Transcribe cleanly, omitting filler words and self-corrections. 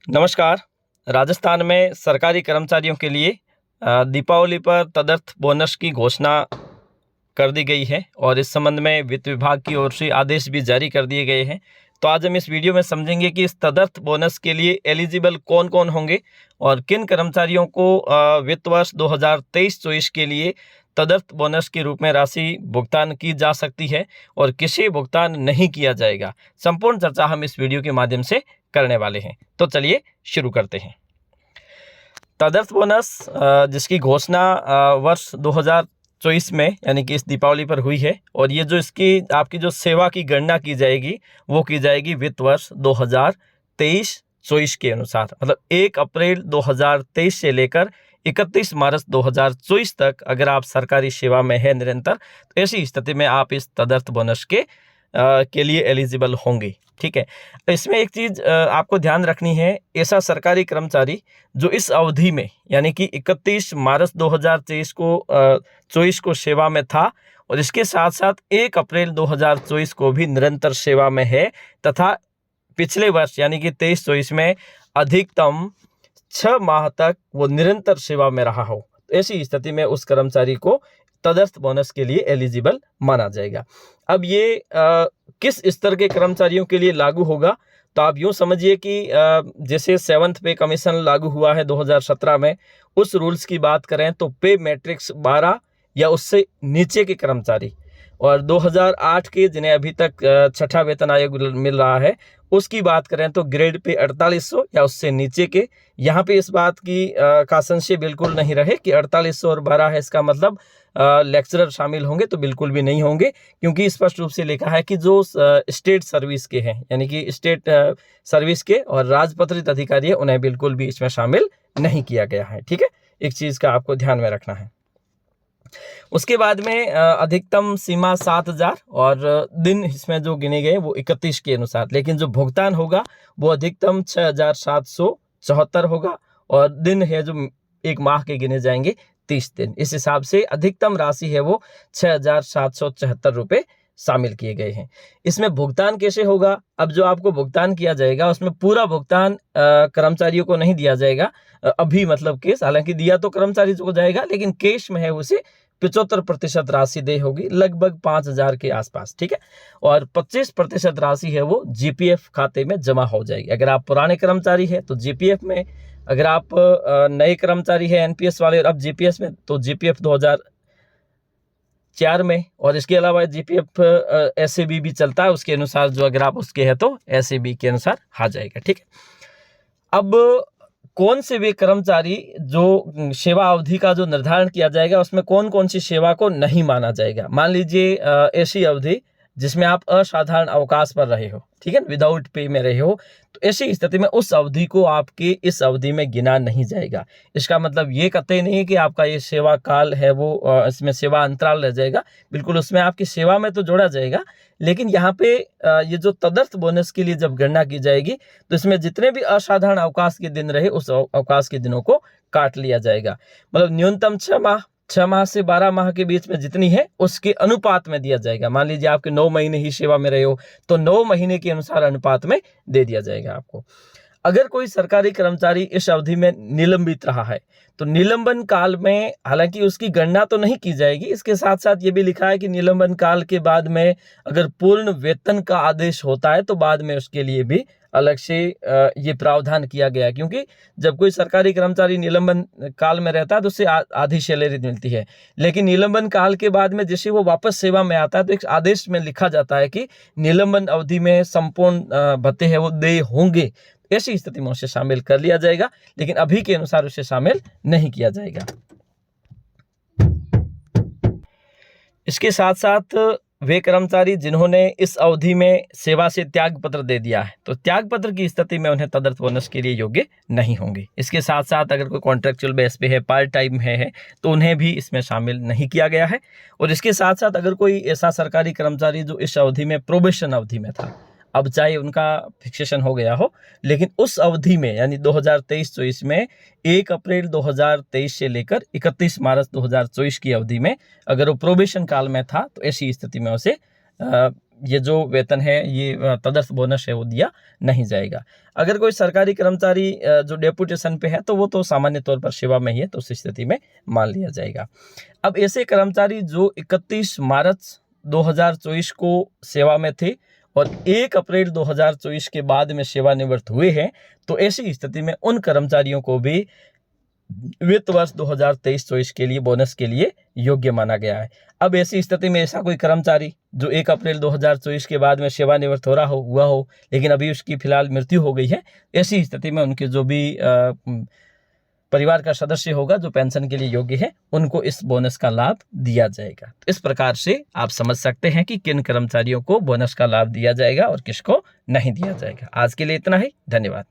नमस्कार। राजस्थान में सरकारी कर्मचारियों के लिए दीपावली पर तदर्थ बोनस की घोषणा कर दी गई है और इस संबंध में वित्त विभाग की ओर से आदेश भी जारी कर दिए गए हैं। तो आज हम इस वीडियो में समझेंगे कि इस तदर्थ बोनस के लिए एलिजिबल कौन कौन होंगे और किन कर्मचारियों को वित्त वर्ष 2023-24 के लिए तदर्थ बोनस के रूप में राशि भुगतान की जा सकती है और किसे भुगतान नहीं किया जाएगा। संपूर्ण चर्चा हम इस वीडियो के माध्यम से करने वाले हैं। तो चलिए शुरू करते हैं। तदर्थ बोनस जिसकी घोषणा वर्ष 2024 में यानी कि इस दीपावली पर हुई है और ये जो इसकी आपकी जो सेवा की गणना की जाएगी वो की जाएगी वित्त वर्ष 2023-24 के अनुसार, मतलब 1 अप्रैल 2023 से लेकर 31 मार्च 2024 तक अगर आप सरकारी सेवा में है निरंतर, तो ऐसी स्थिति में आप इस तदर्थ बोनस के लिए एलिजिबल होंगे। ठीक है, इसमें एक चीज़ आपको ध्यान रखनी है, ऐसा सरकारी कर्मचारी जो इस अवधि में यानी कि 31 मार्च 2024 को सेवा में था और इसके साथ साथ 1 अप्रैल 2024 को भी निरंतर सेवा में है तथा पिछले वर्ष यानी कि 23-24 में अधिकतम 6 माह तक वो निरंतर सेवा में रहा हो, तो ऐसी स्थिति में उस कर्मचारी को तदर्थ बोनस के लिए एलिजिबल माना जाएगा। अब ये किस स्तर के कर्मचारियों के लिए लागू होगा, तो आप यूँ समझिए कि जैसे 7th पे कमीशन लागू हुआ है 2017 में, उस रूल्स की बात करें तो पे मैट्रिक्स 12 या उससे नीचे के कर्मचारी और 2008 के जिन्हें अभी तक छठा वेतन आयोग मिल रहा है उसकी बात करें तो ग्रेड पे 4800 या उससे नीचे के। यहाँ पे इस बात की का संशय बिल्कुल नहीं रहे कि 4800 और 12 है इसका मतलब लेक्चरर शामिल होंगे, तो बिल्कुल भी नहीं होंगे, क्योंकि स्पष्ट रूप से लिखा है कि जो स्टेट सर्विस के हैं यानी कि स्टेट सर्विस के और राजपत्रित अधिकारी है उन्हें बिल्कुल भी इसमें शामिल नहीं किया गया है। ठीक है, एक चीज़ का आपको ध्यान में रखना है। उसके बाद में अधिकतम सीमा 7000 और दिन इसमें जो गिने गए वो 31 के अनुसार, लेकिन जो भुगतान होगा वो अधिकतम 6774 होगा और दिन है जो एक माह के गिने जाएंगे 30 दिन। इस हिसाब से अधिकतम राशि है वो 6774 रुपये शामिल किए गए हैं। इसमें भुगतान कैसे होगा? अब जो आपको भुगतान किया जाएगा उसमें पूरा भुगतान कर्मचारियों को नहीं दिया जाएगा अभी, मतलब केस हालांकि दिया तो कर्मचारी को जाएगा लेकिन केश में है उसे 75% राशि दे होगी, लगभग 5000 के आसपास। ठीक है, और 25% राशि है वो जीपीएफ खाते में जमा हो जाएगी। अगर आप पुराने कर्मचारी है तो जीपीएफ में, अगर आप नए कर्मचारी है एनपीएस वाले और अब जीपीएस में, तो जीपीएफ 2004 में, और इसके अलावा जीपीएफ एसएबी भी चलता है, उसके अनुसार जो अगर आप उसके हैं तो एसएबी के अनुसार आ जाएगा। ठीक है, अब कौन से वे कर्मचारी जो सेवा अवधि का जो निर्धारण किया जाएगा उसमें कौन कौन सी सेवा को नहीं माना जाएगा। मान लीजिए ऐसी अवधि जिसमें आप असाधारण अवकाश पर रहे हो, ठीक है, विदाउट पे में रहे हो, तो ऐसी स्थिति में उस अवधि को आपके इस अवधि में गिना नहीं जाएगा। इसका मतलब ये कतई नहीं है कि आपका ये सेवा काल है वो इसमें सेवा अंतराल रह जाएगा, बिल्कुल उसमें आपकी सेवा में तो जोड़ा जाएगा, लेकिन यहाँ पे ये जो तदर्थ बोनस के लिए जब गणना की जाएगी तो इसमें जितने भी असाधारण अवकाश के दिन रहे उस अवकाश के दिनों को काट लिया जाएगा। मतलब न्यूनतम 6 माह से 12 माह के बीच में जितनी है उसके अनुपात में दिया जाएगा। मान लीजिए आपके 9 महीने ही सेवा में रहे हो तो 9 महीने के अनुसार अनुपात में दे दिया जाएगा आपको। अगर कोई सरकारी कर्मचारी इस अवधि में निलंबित रहा है तो निलंबन काल में हालांकि उसकी गणना तो नहीं की जाएगी, इसके साथ साथ ये भी लिखा है कि निलंबन काल के बाद में अगर पूर्ण वेतन का आदेश होता है तो बाद में उसके लिए भी अलग से ये प्रावधान किया गया है, क्योंकि जब कोई सरकारी कर्मचारी निलंबन काल में रहता है तो उससे आधी सैलरी मिलती है, लेकिन निलंबन काल के बाद में जैसे वो वापस सेवा में आता है तो एक आदेश में लिखा जाता है कि निलंबन अवधि में संपूर्ण भत्ते हैं वो देय होंगे। ऐसी स्थिति में उसे शामिल कर लिया जाएगा, लेकिन अभी के अनुसार उसे शामिल नहीं किया जाएगा। इसके साथ साथ वे कर्मचारी जिन्होंने इस अवधि में सेवा से त्याग पत्र दे दिया है तो त्याग पत्र की स्थिति में उन्हें तदर्थ बोनस के लिए योग्य नहीं होंगे। इसके साथ साथ अगर कोई कॉन्ट्रेक्चुअल बेस पे है, पार्ट टाइम है तो उन्हें भी इसमें शामिल नहीं किया गया है। और इसके साथ साथ अगर कोई ऐसा सरकारी कर्मचारी जो इस अवधि में प्रोबेशन अवधि में था, अब चाहे उनका फिक्सेशन हो गया हो, लेकिन उस अवधि में यानी 2023-24 में 1 अप्रैल 2023 से लेकर 31 मार्च 2024 की अवधि में अगर वो प्रोबेशन काल में था तो ऐसी स्थिति में उसे ये जो वेतन है, ये तदर्थ बोनस है, वो दिया नहीं जाएगा। अगर कोई सरकारी कर्मचारी जो डेपुटेशन पे है तो वो तो सामान्य तौर पर सेवा में ही है, तो उस स्थिति में मान लिया जाएगा। अब ऐसे कर्मचारी जो 31 मार्च 2024 को सेवा में थे और 1 अप्रैल 2024 के बाद में सेवानिवृत्त हुए हैं, तो ऐसी स्थिति में उन कर्मचारियों को भी वित्त वर्ष 2023-24 के लिए बोनस के लिए योग्य माना गया है। अब ऐसी स्थिति में ऐसा कोई कर्मचारी जो 1 अप्रैल 2024 के बाद में सेवानिवृत्त हुआ हो लेकिन अभी उसकी फिलहाल मृत्यु हो गई है, ऐसी स्थिति में उनके जो भी परिवार का सदस्य होगा जो पेंशन के लिए योग्य है, उनको इस बोनस का लाभ दिया जाएगा। इस प्रकार से आप समझ सकते हैं कि किन कर्मचारियों को बोनस का लाभ दिया जाएगा और किसको नहीं दिया जाएगा। आज के लिए इतना ही, धन्यवाद।